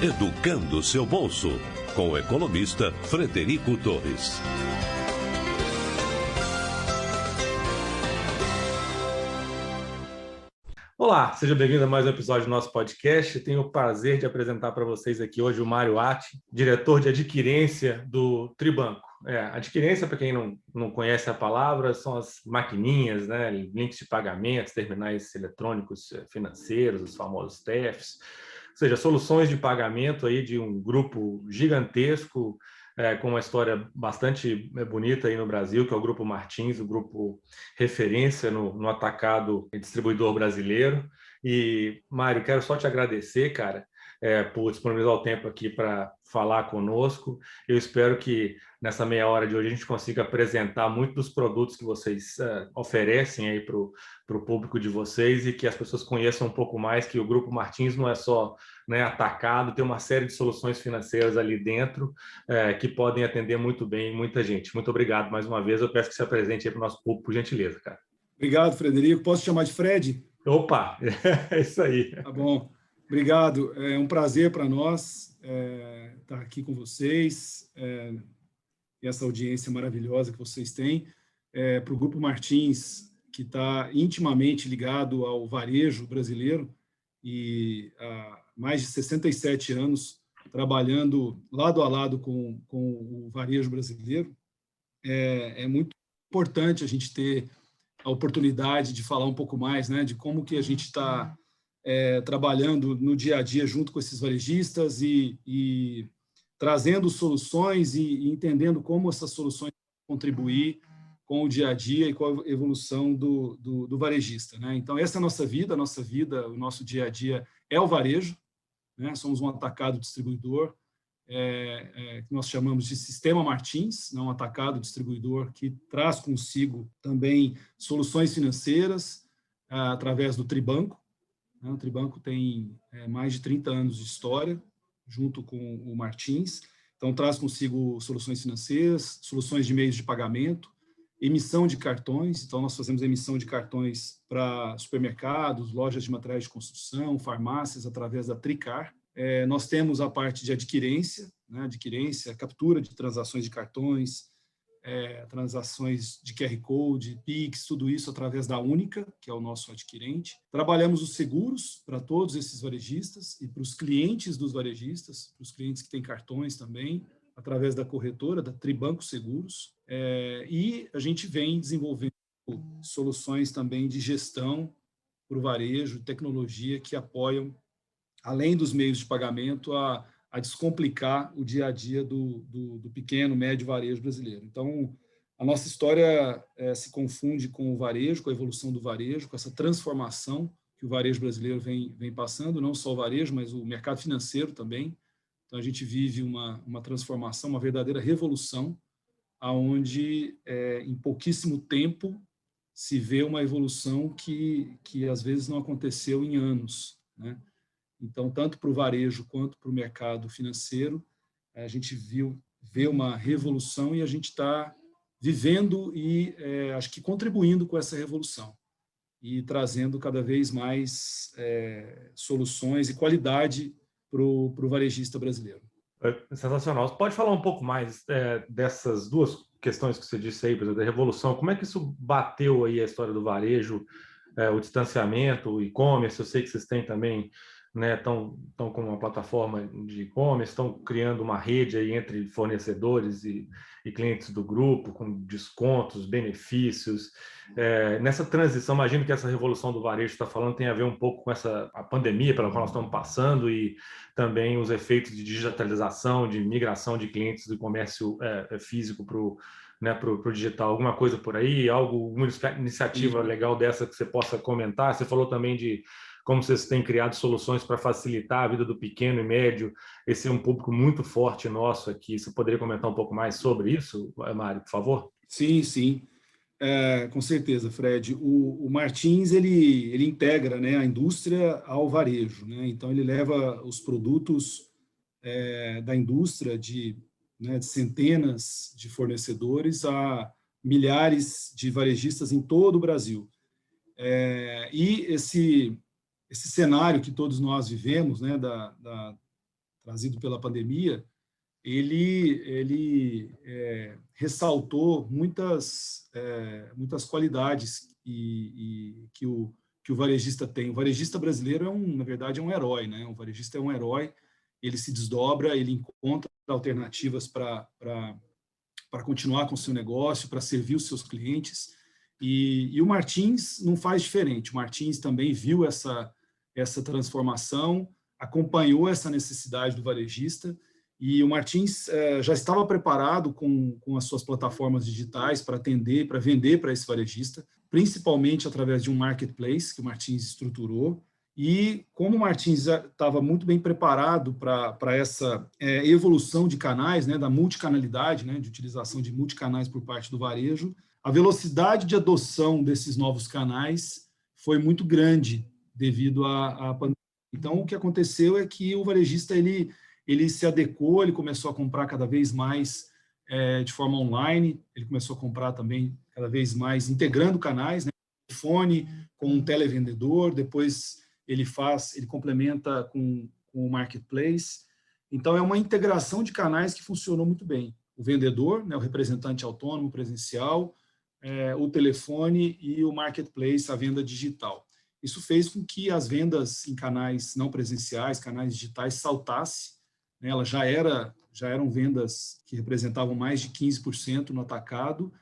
Educando seu bolso, com o economista Frederico Torres. Olá, seja bem-vindo a mais um episódio do nosso podcast. Tenho o prazer de apresentar para vocês aqui hoje o Mário Atti, diretor de adquirência do Tribanco. Adquirência, para quem não conhece a palavra, são as maquininhas, né, links de pagamentos, terminais eletrônicos financeiros, os famosos TEFs, ou seja, soluções de pagamento aí de um grupo gigantesco, com uma história bastante bonita aí no Brasil, que é o Grupo Martins, o grupo referência no atacado distribuidor brasileiro. E, Mário, quero só te agradecer, cara, por disponibilizar o tempo aqui para falar conosco. Eu espero que nessa meia hora de hoje a gente consiga apresentar muito dos produtos que vocês oferecem aí para o público de vocês e que as pessoas conheçam um pouco mais que o Grupo Martins não é só, né, atacado, tem uma série de soluções financeiras ali dentro que podem atender muito bem muita gente. Muito obrigado mais uma vez. Eu peço que se apresente aí para o nosso público, por gentileza, cara. Obrigado, Frederico. Posso te chamar de Fred? Opa, é isso aí. Tá bom. Obrigado. É um prazer para nós estar aqui com vocês e essa audiência maravilhosa que vocês têm. Para o Grupo Martins, que está intimamente ligado ao varejo brasileiro e há mais de 67 anos trabalhando lado a lado com o varejo brasileiro, é muito importante a gente ter a oportunidade de falar um pouco mais, né, de como que a gente está trabalhando no dia a dia junto com esses varejistas e trazendo soluções e entendendo como essas soluções contribuir com o dia a dia e com a evolução do varejista, né? Então, essa é a nossa vida, o nosso dia a dia é o varejo, né? Somos um atacado distribuidor, que nós chamamos de Sistema Martins, um atacado distribuidor que traz consigo também soluções financeiras através do Tribanco. O Tribanco tem mais de 30 anos de história, junto com o Martins, então traz consigo soluções financeiras, soluções de meios de pagamento, emissão de cartões. Então nós fazemos emissão de cartões para supermercados, lojas de materiais de construção, farmácias, através da Tricar. Nós temos a parte de adquirência, né? Adquirência, captura de transações de cartões, transações de QR Code, Pix, tudo isso através da Única, que é o nosso adquirente. Trabalhamos os seguros para todos esses varejistas e para os clientes dos varejistas, para os clientes que têm cartões também, através da corretora, da Tribanco Seguros. E a gente vem desenvolvendo soluções também de gestão para o varejo, tecnologia que apoiam, além dos meios de pagamento, a descomplicar o dia a dia do pequeno, médio varejo brasileiro. Então, a nossa história se confunde com o varejo, com a evolução do varejo, com essa transformação que o varejo brasileiro vem passando, não só o varejo, mas o mercado financeiro também. Então, a gente vive uma transformação, uma verdadeira revolução, onde, em pouquíssimo tempo, se vê uma evolução que às vezes não aconteceu em anos, né? Então, tanto para o varejo quanto para o mercado financeiro, a gente vê uma revolução e a gente está vivendo e acho que contribuindo com essa revolução e trazendo cada vez mais soluções e qualidade para o varejista brasileiro. Sensacional. Você pode falar um pouco mais dessas duas questões que você disse aí, por exemplo, da revolução? Como é que isso bateu aí a história do varejo, o distanciamento, o e-commerce? Eu sei que vocês têm também, né, estão com uma plataforma de e-commerce, estão criando uma rede aí entre fornecedores e clientes do grupo, com descontos, benefícios. Nessa transição, imagino que essa revolução do varejo está falando tem a ver um pouco com a pandemia pela qual nós estamos passando e também os efeitos de digitalização, de migração de clientes do comércio físico para o digital. Alguma coisa por aí? Alguma iniciativa legal dessa que você possa comentar? Você falou também de como vocês têm criado soluções para facilitar a vida do pequeno e médio. Esse é um público muito forte nosso aqui. Você poderia comentar um pouco mais sobre isso, Mário, por favor? Sim, sim. Com certeza, Fred. O Martins, ele integra, né, a indústria ao varejo, né? Então, ele leva os produtos da indústria de centenas de fornecedores a milhares de varejistas em todo o Brasil. E esse cenário que todos nós vivemos, né, trazido pela pandemia, ele ressaltou muitas qualidades que o varejista tem. O varejista brasileiro na verdade, é um herói, né? O varejista é um herói, ele se desdobra, ele encontra alternativas para continuar com o seu negócio, para servir os seus clientes, e o Martins não faz diferente. O Martins também viu essa transformação, acompanhou essa necessidade do varejista, e o Martins já estava preparado com as suas plataformas digitais para atender, para vender para esse varejista, principalmente através de um marketplace que o Martins estruturou. E como o Martins estava muito bem preparado para essa evolução de canais, né, da multicanalidade, né, de utilização de multicanais por parte do varejo, a velocidade de adoção desses novos canais foi muito grande devido à pandemia. Então, o que aconteceu é que o varejista ele se adequou, ele começou a comprar cada vez mais de forma online, ele começou a comprar também cada vez mais integrando canais, né, telefone com um televendedor, depois ele complementa com o marketplace. Então, é uma integração de canais que funcionou muito bem. O vendedor, né, o representante autônomo presencial, o telefone e o marketplace, a venda digital. Isso fez com que as vendas em canais não presenciais, canais digitais, saltassem, né? Elas já eram vendas que representavam mais de 15% no atacado,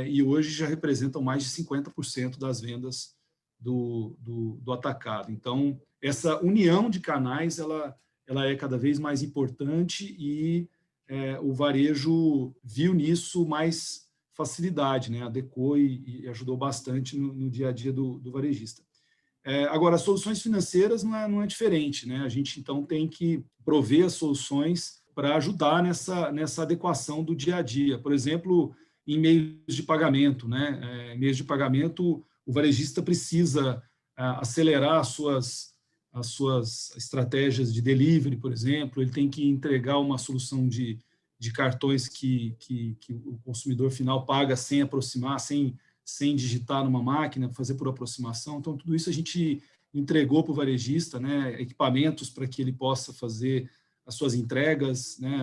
e hoje já representam mais de 50% das vendas do atacado. Então, essa união de canais ela é cada vez mais importante, e o varejo viu nisso mais facilidade, né? Adequou e ajudou bastante no dia a dia do varejista. Agora, as soluções financeiras não é diferente, né? A gente, então, tem que prover as soluções para ajudar nessa adequação do dia a dia. Por exemplo, em meios de pagamento, né? Meios de pagamento, o varejista precisa acelerar as suas estratégias de delivery, por exemplo, ele tem que entregar uma solução de cartões que o consumidor final paga sem aproximar, sem digitar numa máquina, fazer por aproximação. Então, tudo isso a gente entregou para o varejista, né, equipamentos para que ele possa fazer as suas entregas, né,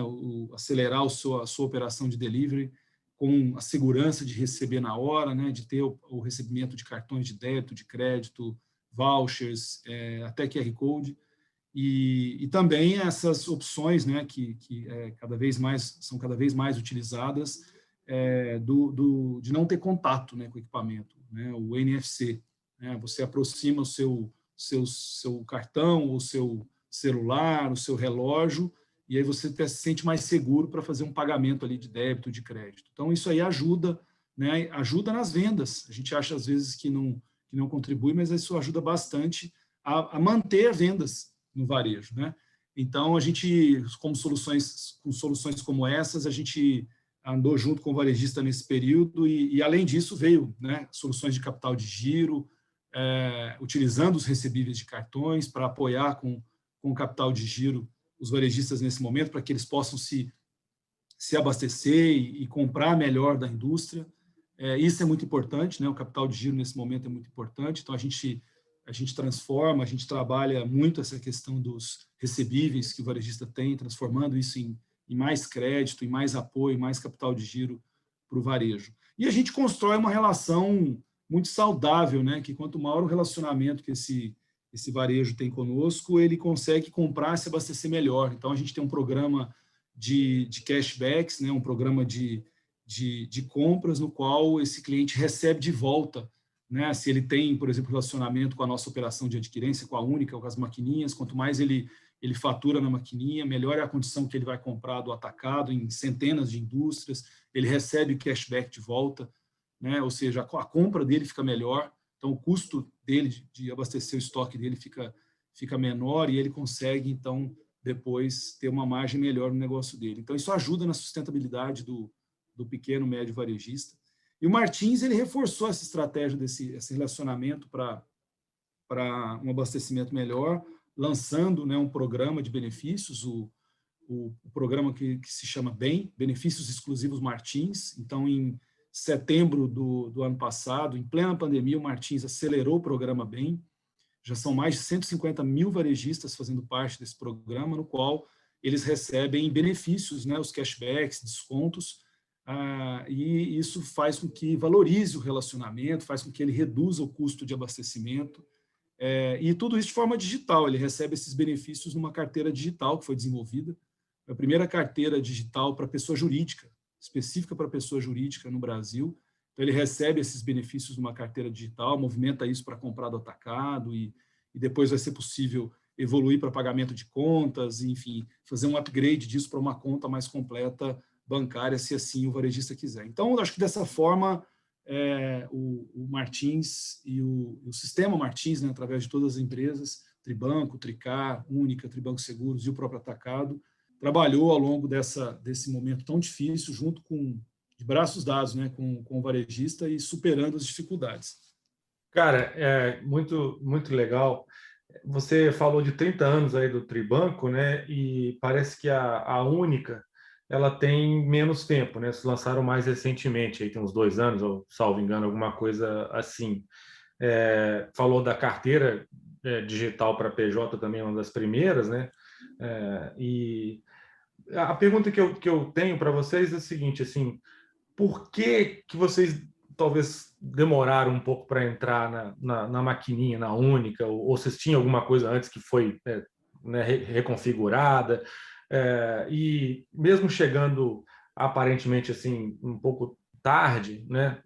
acelerar a sua operação de delivery, com a segurança de receber na hora, né, de ter o recebimento de cartões de débito, de crédito, vouchers, até QR Code, e também essas opções, né, que são cada vez mais utilizadas, de não ter contato, né, com o equipamento, né, o NFC, né, você aproxima o seu cartão, o seu celular, o seu relógio, e aí você se sente mais seguro para fazer um pagamento ali de débito, de crédito. Então, isso aí ajuda, né, ajuda nas vendas. A gente acha, às vezes, que não contribui, mas isso ajuda bastante a manter vendas no varejo, né? Então, a gente, com soluções como essas, a gente andou junto com o varejista nesse período e além disso, veio, né, soluções de capital de giro, utilizando os recebíveis de cartões para apoiar com o capital de giro os varejistas nesse momento, para que eles possam se abastecer e comprar melhor da indústria. Isso é muito importante, né? O capital de giro nesse momento é muito importante, então a gente transforma, a gente trabalha muito essa questão dos recebíveis que o varejista tem, transformando isso em mais crédito, em mais apoio, em mais capital de giro para o varejo. E a gente constrói uma relação muito saudável, né? Que quanto maior o relacionamento que esse varejo tem conosco, ele consegue comprar e se abastecer melhor. Então, a gente tem um programa de cashbacks, né? Um programa de compras no qual esse cliente recebe de volta, né? Se ele tem, por exemplo, relacionamento com a nossa operação de adquirência, com a Única, com as maquininhas, quanto mais ele fatura na maquininha, melhor é a condição que ele vai comprar do atacado em centenas de indústrias, ele recebe cashback de volta, né? Ou seja, a compra dele fica melhor, então o custo dele de abastecer o estoque dele fica menor e ele consegue, então, depois ter uma margem melhor no negócio dele. Então, isso ajuda na sustentabilidade do pequeno, médio varejista. E o Martins, ele reforçou essa estratégia esse relacionamento para um abastecimento melhor, lançando, né, um programa de benefícios, o programa que se chama BEM, Benefícios Exclusivos Martins. Então, em setembro do ano passado, em plena pandemia, o Martins acelerou o programa BEM. Já são mais de 150 mil varejistas fazendo parte desse programa, no qual eles recebem benefícios, né, os cashbacks, descontos, e isso faz com que valorize o relacionamento, faz com que ele reduza o custo de abastecimento, e tudo isso de forma digital. Ele recebe esses benefícios numa carteira digital que foi desenvolvida, a primeira carteira digital para pessoa jurídica, específica para pessoa jurídica no Brasil. Então, ele recebe esses benefícios numa carteira digital, movimenta isso para comprar do atacado, e depois vai ser possível evoluir para pagamento de contas, enfim, fazer um upgrade disso para uma conta mais completa bancária, se assim o varejista quiser. Então, acho que dessa forma, o Martins e o sistema Martins, né, através de todas as empresas, Tribanco, Tricar, Única, Tribanco Seguros e o próprio Atacado, trabalhou ao longo desse momento tão difícil, junto com, de braços dados, né, com o varejista e superando as dificuldades. Cara, é muito, muito legal. Você falou de 30 anos aí do Tribanco, né? E parece que a Única, ela tem menos tempo, né? Se lançaram mais recentemente, aí tem uns 2 anos, ou salvo engano, alguma coisa assim. Falou da carteira digital para PJ também, uma das primeiras, né? E a pergunta que eu tenho para vocês é a seguinte, assim, por que vocês talvez demoraram um pouco para entrar na maquininha, na Única, ou vocês tinham alguma coisa antes que foi né, reconfigurada, e mesmo chegando aparentemente assim um pouco tarde, né,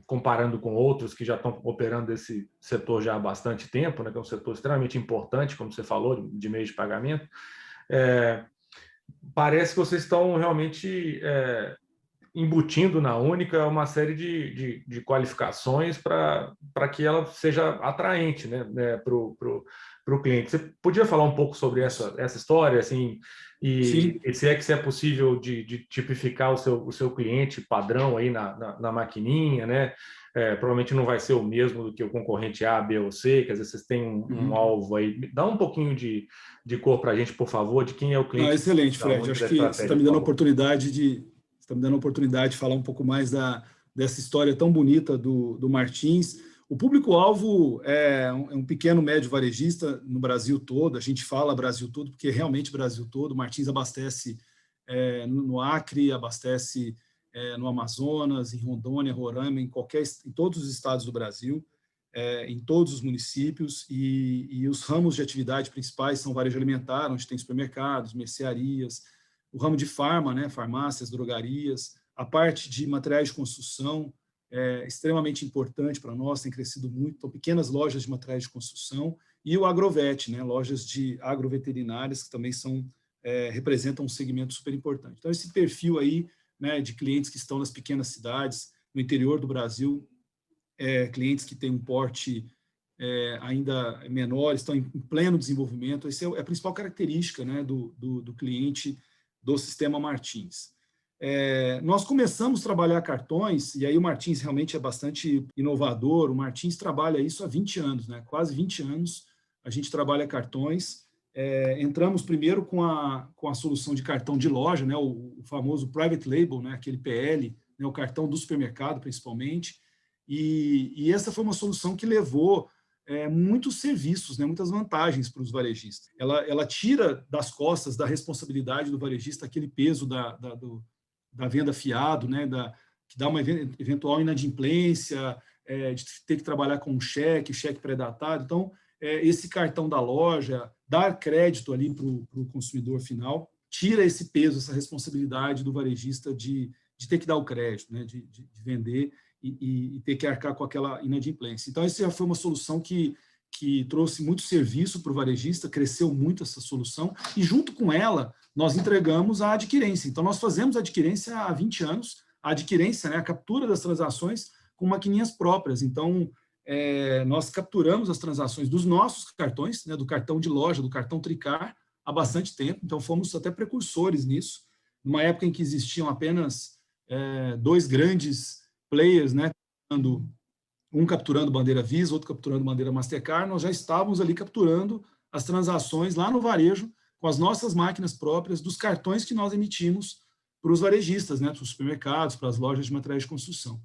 comparando com outros que já estão operando esse setor já há bastante tempo, né, que é um setor extremamente importante, como você falou, de meio de pagamento, parece que vocês estão realmente embutindo na Única uma série de qualificações para que ela seja atraente, né, para o cliente. Você podia falar um pouco sobre essa história, assim, e se é possível de tipificar o seu cliente padrão aí na maquininha, né? Provavelmente não vai ser o mesmo do que o concorrente A, B ou C, que às vezes vocês têm um alvo aí. Dá um pouquinho de cor para a gente, por favor, de quem é o cliente. Excelente, Fred. Acho que você está me dando a oportunidade de falar um pouco mais dessa história tão bonita do Martins. O público-alvo é um pequeno, médio varejista no Brasil todo. A gente fala Brasil todo porque realmente Brasil todo. O Martins abastece no Acre, abastece no Amazonas, em Rondônia, Roraima, em todos os estados do Brasil, em todos os municípios. E os ramos de atividade principais são varejo alimentar, onde tem supermercados, mercearias, o ramo de farma, né, farmácias, drogarias, a parte de materiais de construção é extremamente importante para nós, tem crescido muito, então pequenas lojas de materiais de construção, e o agrovet, né, lojas de agroveterinárias que também representam um segmento super importante. Então esse perfil aí, né, de clientes que estão nas pequenas cidades, no interior do Brasil, clientes que têm um porte ainda menor, estão em pleno desenvolvimento, essa é a principal característica, né, do cliente do sistema Martins. Nós começamos a trabalhar cartões, e aí o Martins realmente é bastante inovador. O Martins trabalha isso há 20 anos, né? Quase 20 anos a gente trabalha cartões. Entramos primeiro com a solução de cartão de loja, né? O famoso private label, né? Aquele PL, né? O cartão do supermercado, principalmente. E essa foi uma solução que levou muitos serviços, né, muitas vantagens para os varejistas. Ela tira das costas da responsabilidade do varejista aquele peso da venda fiado, né, que dá uma eventual inadimplência, de ter que trabalhar com cheque pré-datado. Então, esse cartão da loja, dar crédito ali para o consumidor final, tira esse peso, essa responsabilidade do varejista de ter que dar o crédito, né, de vender e ter que arcar com aquela inadimplência. Então, essa já foi uma solução que trouxe muito serviço para o varejista, cresceu muito essa solução, e junto com ela, nós entregamos a adquirência. Então, nós fazemos a adquirência há 20 anos, a adquirência, né, a captura das transações com maquininhas próprias. Então, nós capturamos as transações dos nossos cartões, né, do cartão de loja, do cartão Tricar, há bastante tempo, então fomos até precursores nisso, numa época em que existiam apenas 2 grandes players, né, um capturando bandeira Visa, outro capturando bandeira Mastercard. Nós já estávamos ali capturando as transações lá no varejo com as nossas máquinas próprias dos cartões que nós emitimos para os varejistas, né, para os supermercados, para as lojas de materiais de construção.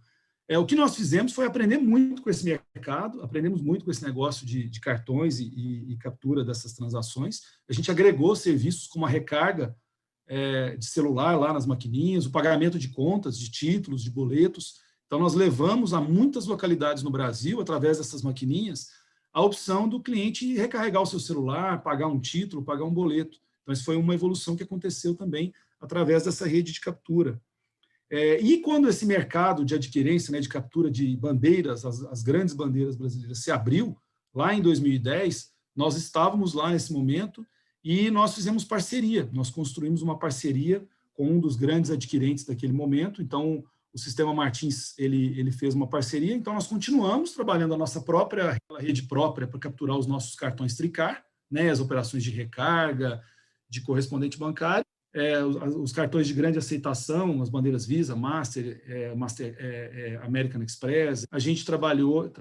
O que nós fizemos foi aprender muito com esse mercado, aprendemos muito com esse negócio de cartões e captura dessas transações. A gente agregou serviços como a recarga de celular lá nas maquininhas, o pagamento de contas, de títulos, de boletos. Então, nós levamos a muitas localidades no Brasil, através dessas maquininhas, a opção do cliente recarregar o seu celular, pagar um título, pagar um boleto. Então, isso foi uma evolução que aconteceu também através dessa rede de captura. E quando esse mercado de adquirência, de captura de bandeiras, as grandes bandeiras brasileiras, se abriu, lá em 2010, nós estávamos lá nesse momento e nós fizemos parceria. Nós construímos uma parceria com um dos grandes adquirentes daquele momento. Então, o Sistema Martins ele fez uma parceria. Então, nós continuamos trabalhando a nossa própria rede própria para capturar os nossos cartões Tricar, as operações de recarga, de correspondente bancário, os cartões de grande aceitação, as bandeiras Visa, Master, American Express. A gente trabalhou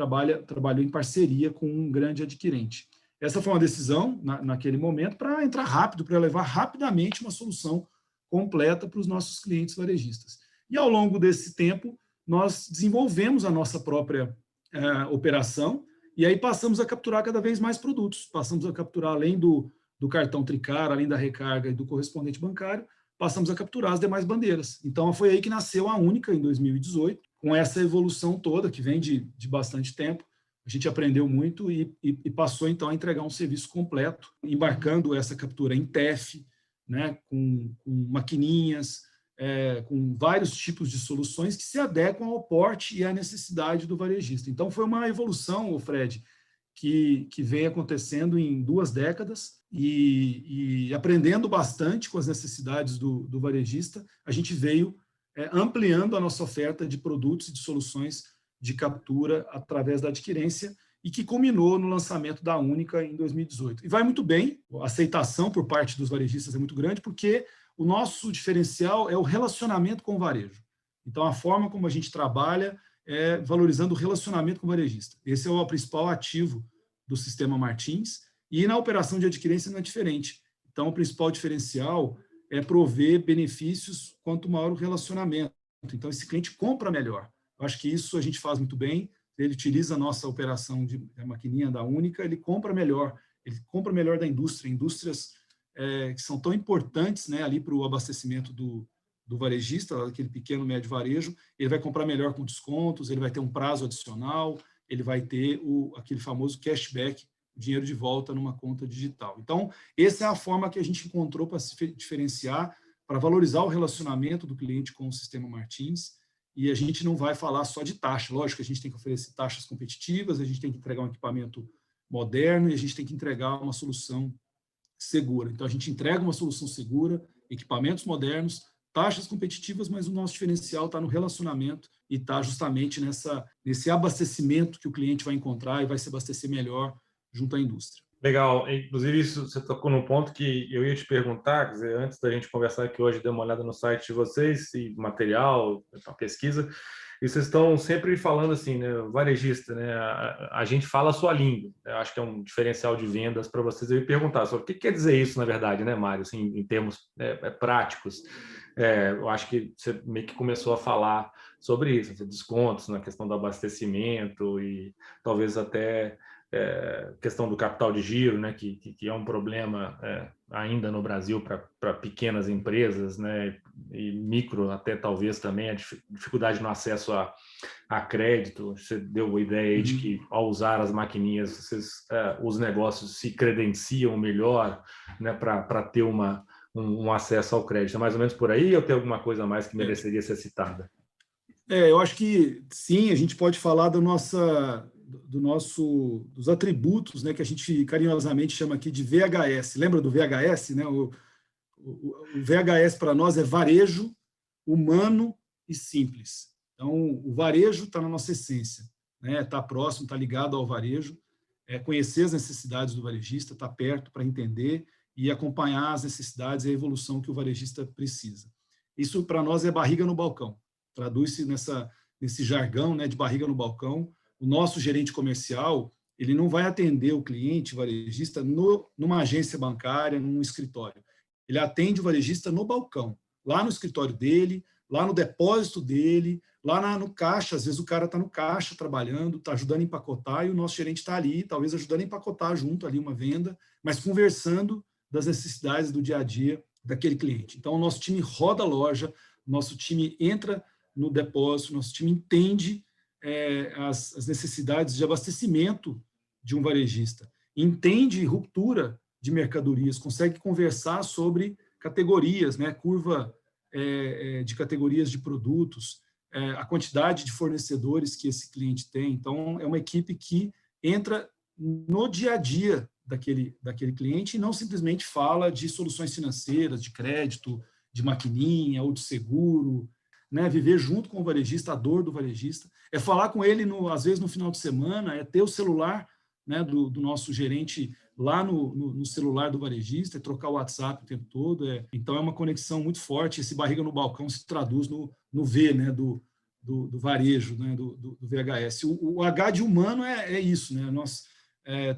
em parceria com um grande adquirente. Essa foi uma decisão, naquele momento, para entrar rápido, para levar rapidamente uma solução completa para os nossos clientes varejistas. E, ao longo desse tempo, nós desenvolvemos a nossa própria operação e aí passamos a capturar cada vez mais produtos. Passamos a capturar, além do cartão Tricar, além da recarga e do correspondente bancário, passamos a capturar as demais bandeiras. Então, foi aí que nasceu a Única, em 2018, com essa evolução toda, que vem de bastante tempo. A gente aprendeu muito e passou, então, a entregar um serviço completo, embarcando essa captura em TEF, com maquininhas, com vários tipos de soluções que se adequam ao porte e à necessidade do varejista. Então, foi uma evolução, Fred, que vem acontecendo em 2 décadas e aprendendo bastante com as necessidades do varejista, a gente veio ampliando a nossa oferta de produtos e de soluções de captura através da adquirência e que culminou no lançamento da Única em 2018. E vai muito bem, a aceitação por parte dos varejistas é muito grande, porque o nosso diferencial é o relacionamento com o varejo. Então, a forma como a gente trabalha é valorizando o relacionamento com o varejista. Esse é o principal ativo do Sistema Martins, e na operação de adquirência não é diferente. Então, o principal diferencial é prover benefícios quanto maior o relacionamento. Então, esse cliente compra melhor. Eu acho que isso a gente faz muito bem. Ele utiliza a nossa operação de maquininha da Única, ele compra melhor da indústria. Indústrias que são tão importantes ali para o abastecimento do varejista, aquele pequeno, médio varejo, ele vai comprar melhor com descontos, ele vai ter um prazo adicional, ele vai ter aquele famoso cashback, dinheiro de volta numa conta digital. Então, essa é a forma que a gente encontrou para se diferenciar, para valorizar o relacionamento do cliente com o Sistema Martins, e a gente não vai falar só de taxa. Lógico que a gente tem que oferecer taxas competitivas, a gente tem que entregar um equipamento moderno e a gente tem que entregar uma solução segura. Então, a gente entrega uma solução segura, equipamentos modernos, taxas competitivas, mas o nosso diferencial está no relacionamento e está justamente nesse abastecimento que o cliente vai encontrar e vai se abastecer melhor junto à indústria. Legal. Inclusive, isso você tocou num ponto que eu ia te perguntar, quer dizer, antes da gente conversar aqui hoje, dei uma olhada no site de vocês, e material, a pesquisa, e vocês estão sempre falando assim, varejista, a gente fala a sua língua. Eu acho que é um diferencial de vendas para vocês. Eu ia perguntar sobre o que quer dizer isso, na verdade, Mário, assim, em termos práticos. Eu acho que você meio que começou a falar sobre isso, descontos na questão do abastecimento e talvez até questão do capital de giro, que é um problema ainda no Brasil para pequenas empresas, e micro até talvez também, a dificuldade no acesso a crédito. Você deu a ideia aí de que, ao usar as maquininhas, os negócios se credenciam melhor, para ter um acesso ao crédito. É mais ou menos por aí, ou tem alguma coisa a mais que mereceria ser citada? Eu acho que sim, a gente pode falar dos atributos, que a gente carinhosamente chama aqui de VHS. Lembra do VHS? O VHS para nós é varejo, humano e simples. Então, o varejo está na nossa essência, está próximo, está ligado ao varejo, conhecer as necessidades do varejista, estar perto para entender e acompanhar as necessidades e a evolução que o varejista precisa. Isso, para nós, é barriga no balcão. Traduz-se nesse jargão de barriga no balcão. O nosso gerente comercial, ele não vai atender o cliente varejista numa agência bancária, num escritório. Ele atende o varejista no balcão, lá no escritório dele, lá no depósito dele, lá no caixa. Às vezes o cara está no caixa trabalhando, está ajudando a empacotar, e o nosso gerente está ali, talvez ajudando a empacotar junto ali uma venda, mas conversando das necessidades do dia a dia daquele cliente. Então, o nosso time roda a loja, nosso time entra no depósito, nosso time entende as necessidades de abastecimento de um varejista, entende ruptura de mercadorias, consegue conversar sobre categorias, né, curva de categorias de produtos, a quantidade de fornecedores que esse cliente tem. Então, é uma equipe que entra no dia a dia daquele cliente e não simplesmente fala de soluções financeiras, de crédito, de maquininha ou de seguro, né? Viver junto com o varejista, a dor do varejista, é falar com ele, às vezes, no final de semana, é ter o celular, né, do nosso gerente lá no celular do varejista, é trocar o WhatsApp o tempo todo. Então, é uma conexão muito forte. Esse barriga no balcão se traduz no V, né, do varejo, né, do VHS. O H de humano é isso, né? Nós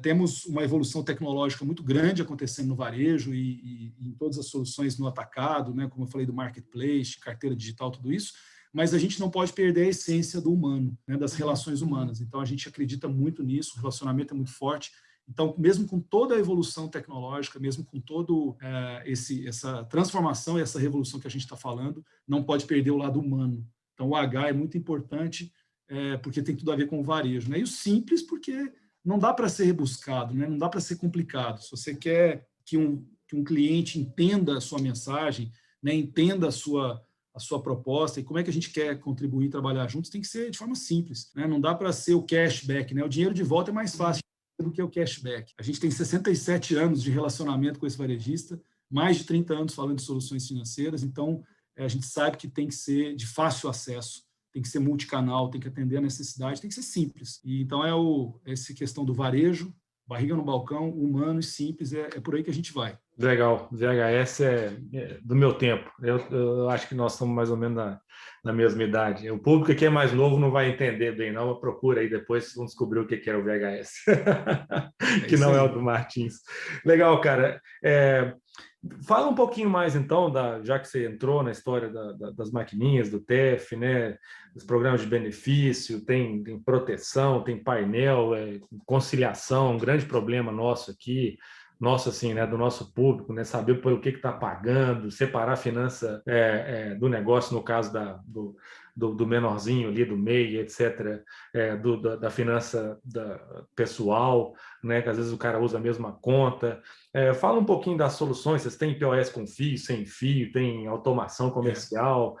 temos uma evolução tecnológica muito grande acontecendo no varejo e em todas as soluções no atacado, né, como eu falei do marketplace, carteira digital, tudo isso, mas a gente não pode perder a essência do humano, né, das relações humanas. Então, a gente acredita muito nisso, o relacionamento é muito forte. Então, mesmo com toda a evolução tecnológica, mesmo com todo essa transformação e essa revolução que a gente está falando, não pode perder o lado humano. Então, o H é muito importante, porque tem tudo a ver com o varejo, né? E o simples, porque não dá para ser rebuscado, né? Não dá para ser complicado. Se você quer que um cliente entenda a sua mensagem, né? Entenda a sua proposta e como é que a gente quer contribuir e trabalhar juntos, tem que ser de forma simples, né? Não dá para ser o cashback, né? O dinheiro de volta é mais fácil do que o cashback. A gente tem 67 anos de relacionamento com esse varejista, mais de 30 anos falando de soluções financeiras, então a gente sabe que tem que ser de fácil acesso, tem que ser multicanal, tem que atender a necessidade, tem que ser simples. E então essa questão do varejo, barriga no balcão, humano e simples, é por aí que a gente vai. Legal, VHS é do meu tempo. Eu acho que nós estamos mais ou menos na mesma idade. O público aqui é mais novo, não vai entender bem, não. Procura aí depois, vão descobrir o que é o VHS, que não é o do Martins. Legal, cara. Fala um pouquinho mais, então, já que você entrou na história das maquininhas, do TEF, né? Os programas de benefício, tem proteção, tem painel, conciliação, um grande problema nosso aqui, nosso, assim, né, do nosso público, né, saber pelo que está pagando, separar a finança do negócio, no caso do menorzinho ali, do MEI, etc., da finança pessoal, né, que às vezes o cara usa a mesma conta. Fala um pouquinho das soluções, vocês têm POS com fio, sem fio, tem automação comercial.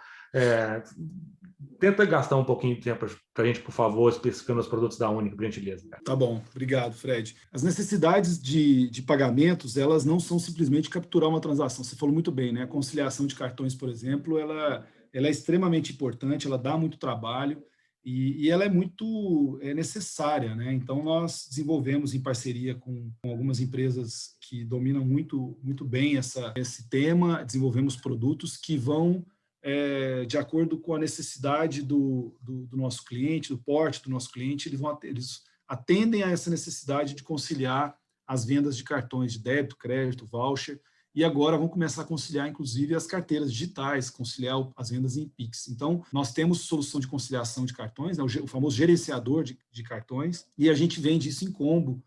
Tenta gastar um pouquinho de tempo para a gente, por favor, especificando os produtos da Única, por gentileza. Tá bom, obrigado, Fred. As necessidades de pagamentos, elas não são simplesmente capturar uma transação. Você falou muito bem, né? A conciliação de cartões, por exemplo, ela é extremamente importante, ela dá muito trabalho e ela é muito necessária, né? Então, nós desenvolvemos em parceria com algumas empresas que dominam muito, muito bem esse tema, desenvolvemos produtos que vão de acordo com a necessidade do nosso cliente, do porte do nosso cliente, eles atendem a essa necessidade de conciliar as vendas de cartões de débito, crédito, voucher, e agora vão começar a conciliar, inclusive, as carteiras digitais, conciliar as vendas em Pix. Então, nós temos solução de conciliação de cartões, né, o famoso gerenciador de cartões, e a gente vende isso em combo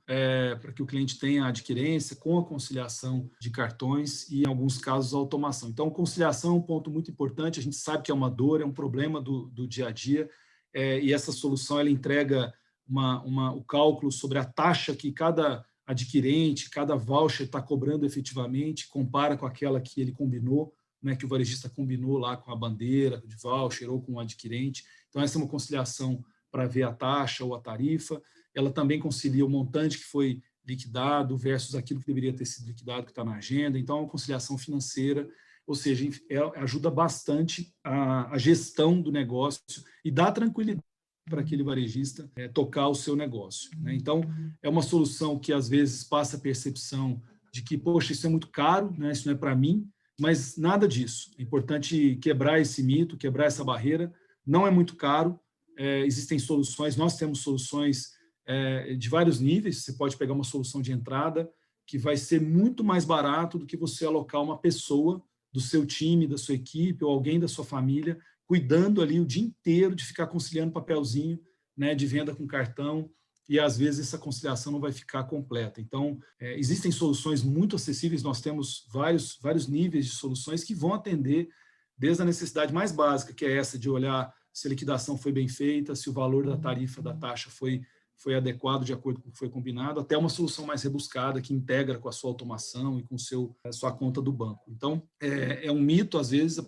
para que o cliente tenha a adquirência com a conciliação de cartões e, em alguns casos, a automação. Então, conciliação é um ponto muito importante, a gente sabe que é uma dor, é um problema do dia a dia, e essa solução ela entrega o cálculo sobre a taxa que cada adquirente, cada voucher está cobrando efetivamente, compara com aquela que ele combinou, né, que o varejista combinou lá com a bandeira de voucher ou com o adquirente. Então, essa é uma conciliação para ver a taxa ou a tarifa. Ela também concilia o montante que foi liquidado versus aquilo que deveria ter sido liquidado, que está na agenda. Então, é uma conciliação financeira, ou seja, ajuda bastante a gestão do negócio e dá tranquilidade para aquele varejista tocar o seu negócio, né? Então, é uma solução que, às vezes, passa a percepção de que, poxa, isso é muito caro, né? Isso não é para mim, mas nada disso. É importante quebrar esse mito, quebrar essa barreira. Não é muito caro, existem soluções, nós temos soluções de vários níveis. Você pode pegar uma solução de entrada que vai ser muito mais barato do que você alocar uma pessoa do seu time, da sua equipe ou alguém da sua família cuidando ali o dia inteiro de ficar conciliando papelzinho, né, de venda com cartão e às vezes essa conciliação não vai ficar completa. Então, existem soluções muito acessíveis, nós temos vários níveis de soluções que vão atender desde a necessidade mais básica, que é essa de olhar se a liquidação foi bem feita, se o valor da tarifa da taxa foi adequado de acordo com o que foi combinado, até uma solução mais rebuscada que integra com a sua automação e com a sua conta do banco. Então, é um mito, às vezes,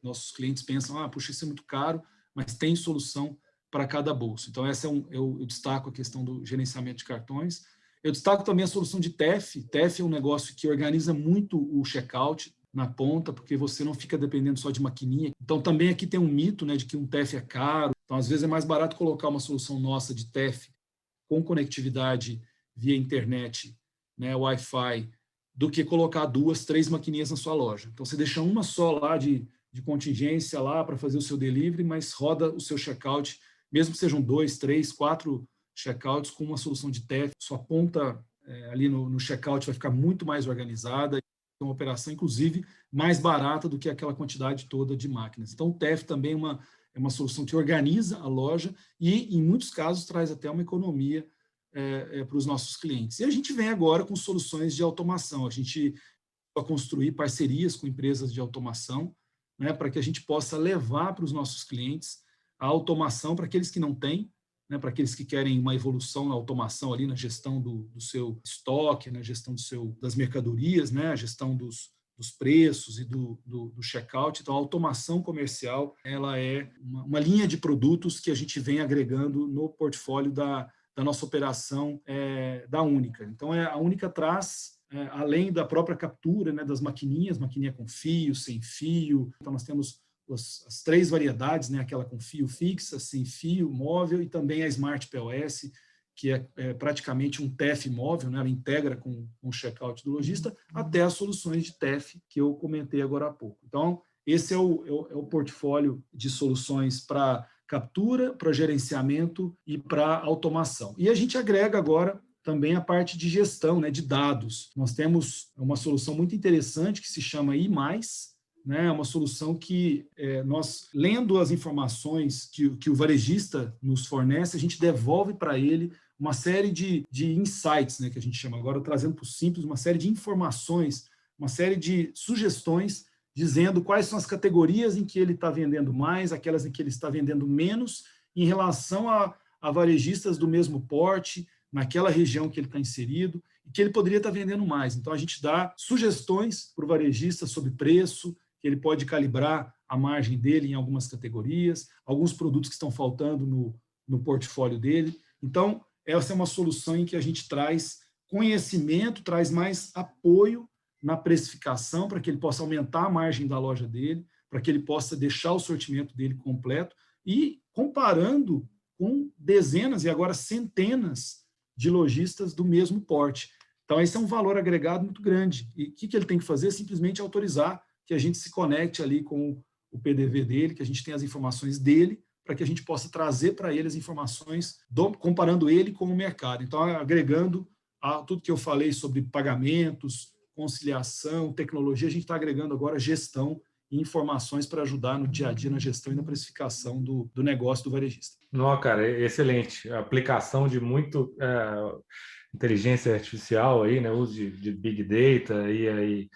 nossos clientes pensam, puxa, isso é muito caro, mas tem solução para cada bolso. Então, eu destaco a questão do gerenciamento de cartões. Eu destaco também a solução de TEF. TEF é um negócio que organiza muito o checkout na ponta, porque você não fica dependendo só de maquininha. Então, também aqui tem um mito, né, de que um TEF é caro. Então, às vezes, é mais barato colocar uma solução nossa de TEF com conectividade via internet, né, Wi-Fi, do que colocar 2, 3 maquininhas na sua loja. Então, você deixa uma só lá de contingência lá para fazer o seu delivery, mas roda o seu checkout, mesmo que sejam 2, 3, 4 checkouts, com uma solução de TEF, sua ponta ali no checkout vai ficar muito mais organizada, é uma operação, inclusive, mais barata do que aquela quantidade toda de máquinas. Então, o TEF também é uma solução que organiza a loja e, em muitos casos, traz até uma economia para os nossos clientes. E a gente vem agora com soluções de automação. A gente vai construir parcerias com empresas de automação, né, para que a gente possa levar para os nossos clientes a automação para aqueles que não têm, né, para aqueles que querem uma evolução na automação ali na gestão do seu estoque, na gestão das mercadorias, né, a gestão dos preços e do checkout. Então, a automação comercial ela é uma linha de produtos que a gente vem agregando no portfólio da nossa operação da Única. Então, a Única traz, além da própria captura, né, das maquininha com fio, sem fio. Então, nós temos as 3 variedades, né, aquela com fio fixa, sem fio, móvel, e também a Smart POS, que é praticamente um TEF móvel, né? Ela integra com o checkout do lojista, até as soluções de TEF que eu comentei agora há pouco. Então, esse é o portfólio de soluções para captura, para gerenciamento e para automação. E a gente agrega agora também a parte de gestão, né, de dados. Nós temos uma solução muito interessante que se chama I+, né, uma solução que nós, lendo as informações que o varejista nos fornece, a gente devolve para ele uma série de insights, né, que a gente chama agora, trazendo para o simples, uma série de informações, uma série de sugestões, dizendo quais são as categorias em que ele está vendendo mais, aquelas em que ele está vendendo menos, em relação a varejistas do mesmo porte, naquela região que ele está inserido, e que ele poderia estar vendendo mais. Então, a gente dá sugestões para o varejista sobre preço, que ele pode calibrar a margem dele em algumas categorias, alguns produtos que estão faltando no portfólio dele. Então, essa é uma solução em que a gente traz conhecimento, traz mais apoio na precificação para que ele possa aumentar a margem da loja dele, para que ele possa deixar o sortimento dele completo e comparando com dezenas e agora centenas de lojistas do mesmo porte. Então, esse é um valor agregado muito grande. E o que ele tem que fazer? Simplesmente autorizar que a gente se conecte ali com o PDV dele, que a gente tenha as informações dele, para que a gente possa trazer para ele as informações, comparando ele com o mercado. Então, agregando a tudo que eu falei sobre pagamentos, conciliação, tecnologia, a gente está agregando agora gestão e informações para ajudar no dia a dia, na gestão e na precificação do negócio do varejista. Não, cara, excelente. A aplicação de muito inteligência artificial aí, né? Uso de Big Data e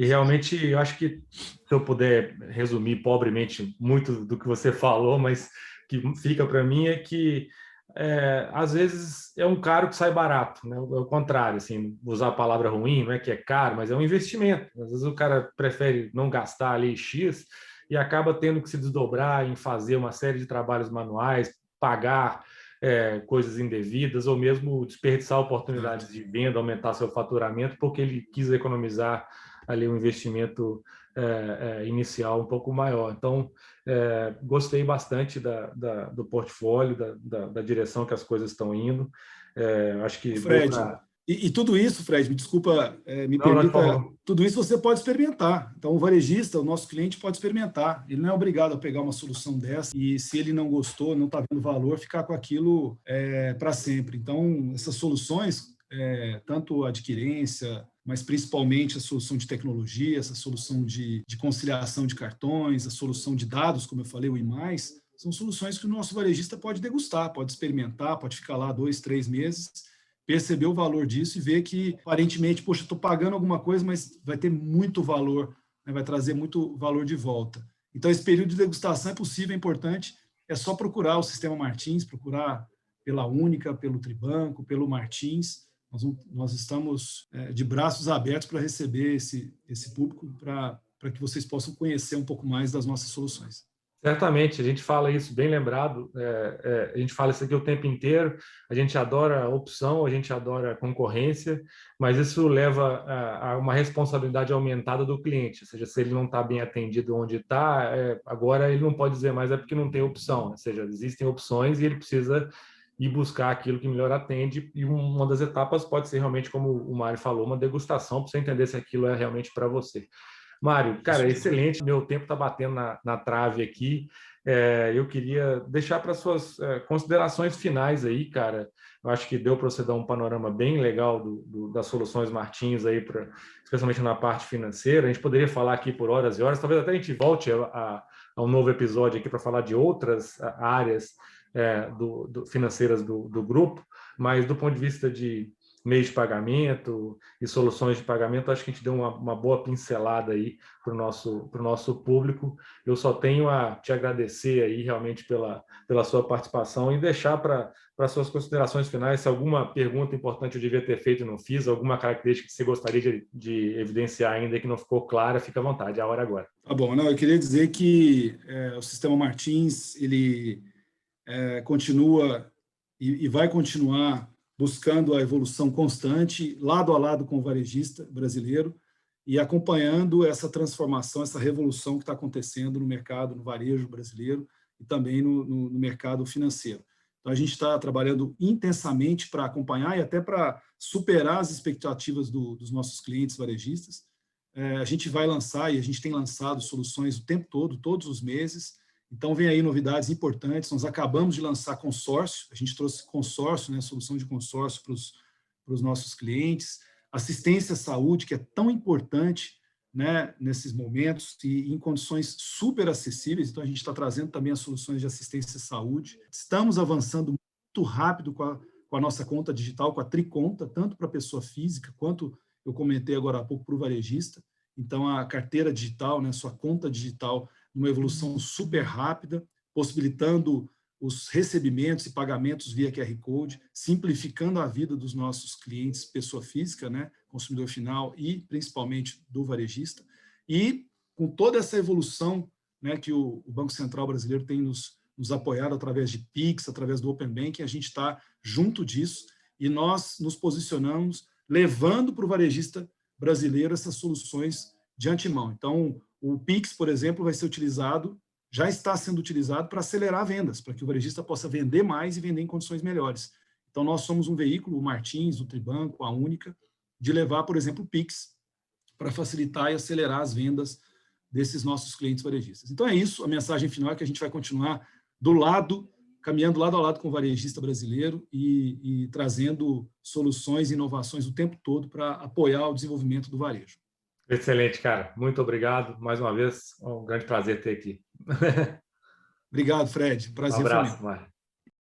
realmente eu acho que, se eu puder resumir pobremente muito do que você falou, mas que fica para mim é que às vezes é um caro que sai barato, né? É o contrário, assim, usar a palavra ruim, não é que é caro, mas é um investimento. Às vezes o cara prefere não gastar ali X e acaba tendo que se desdobrar em fazer uma série de trabalhos manuais, pagar coisas indevidas ou mesmo desperdiçar oportunidades de venda, aumentar seu faturamento porque ele quis economizar ali um investimento inicial um pouco maior. Então, gostei bastante do portfólio, da direção que as coisas estão indo. Acho que... Fred, e tudo isso, Fred, me desculpa, me permita, tudo isso você pode experimentar. Então, o varejista, o nosso cliente, pode experimentar. Ele não é obrigado a pegar uma solução dessa e, se ele não gostou, não está vendo valor, ficar com aquilo para sempre. Então, essas soluções, tanto a adquirência, mas principalmente a solução de tecnologia, essa solução de conciliação de cartões, a solução de dados, como eu falei, o I+, são soluções que o nosso varejista pode degustar, pode experimentar, pode ficar lá 2, 3 meses, perceber o valor disso e ver que, aparentemente, poxa, estou pagando alguma coisa, mas vai ter muito valor, né, vai trazer muito valor de volta. Então, esse período de degustação é possível, é importante, é só procurar o Sistema Martins, procurar pela Única, pelo Tribanco, pelo Martins. Nós estamos de braços abertos para receber esse público, para que vocês possam conhecer um pouco mais das nossas soluções. Certamente, a gente fala isso, bem lembrado, a gente fala isso aqui o tempo inteiro, a gente adora a opção, a gente adora a concorrência, mas isso leva a uma responsabilidade aumentada do cliente, ou seja, se ele não está bem atendido onde está, agora ele não pode dizer mais porque não tem opção, ou seja, existem opções e ele precisa ir buscar aquilo que melhor atende, e uma das etapas pode ser realmente, como o Mário falou, uma degustação, para você entender se aquilo é realmente para você. Mário, cara, excelente. Meu tempo está batendo na trave aqui. Eu queria deixar para suas considerações finais aí, cara. Eu acho que deu para você dar um panorama bem legal das soluções Martins aí, especialmente na parte financeira. A gente poderia falar aqui por horas e horas. Talvez até a gente volte a um novo episódio aqui para falar de outras áreas financeiras do grupo, mas do ponto de vista de meios de pagamento e soluções de pagamento, acho que a gente deu uma boa pincelada aí para o nosso público. Eu só tenho a te agradecer aí realmente pela sua participação e deixar para suas considerações finais, se alguma pergunta importante eu devia ter feito e não fiz, alguma característica que você gostaria de evidenciar ainda que não ficou clara, fica à vontade, é a hora agora. Tá bom, não, eu queria dizer que o Sistema Martins, ele continua e vai continuar buscando a evolução constante, lado a lado com o varejista brasileiro e acompanhando essa transformação, essa revolução que está acontecendo no mercado, no varejo brasileiro e também no mercado financeiro. Então, a gente está trabalhando intensamente para acompanhar e até para superar as expectativas dos nossos clientes varejistas. A gente vai lançar, e a gente tem lançado soluções o tempo todo, todos os meses. Então, vem aí novidades importantes. Nós acabamos de lançar consórcio, a gente trouxe consórcio, né, solução de consórcio para os nossos clientes. Assistência à saúde, que é tão importante, né, nesses momentos e em condições super acessíveis. Então, a gente está trazendo também as soluções de assistência à saúde. Estamos avançando muito rápido com a nossa conta digital, com a Triconta, tanto para a pessoa física, quanto eu comentei agora há pouco para o varejista. Então, a carteira digital, né, sua conta digital, uma evolução super rápida, possibilitando os recebimentos e pagamentos via QR Code, simplificando a vida dos nossos clientes, pessoa física, né, consumidor final e principalmente do varejista. E com toda essa evolução, né, que o Banco Central brasileiro tem nos apoiado através de Pix, através do Open Banking, a gente está junto disso e nós nos posicionamos levando para o varejista brasileiro essas soluções de antemão. Então, o Pix, por exemplo, vai ser utilizado, já está sendo utilizado para acelerar vendas, para que o varejista possa vender mais e vender em condições melhores. Então, nós somos um veículo, o Martins, o Tribanco, a Única, de levar, por exemplo, o Pix, para facilitar e acelerar as vendas desses nossos clientes varejistas. Então, é isso. A mensagem final é que a gente vai continuar caminhando lado a lado com o varejista brasileiro e trazendo soluções e inovações o tempo todo para apoiar o desenvolvimento do varejo. Excelente, cara. Muito obrigado. Mais uma vez, um grande prazer ter aqui. Obrigado, Fred. Prazer Um abraço, foi meu. Mário.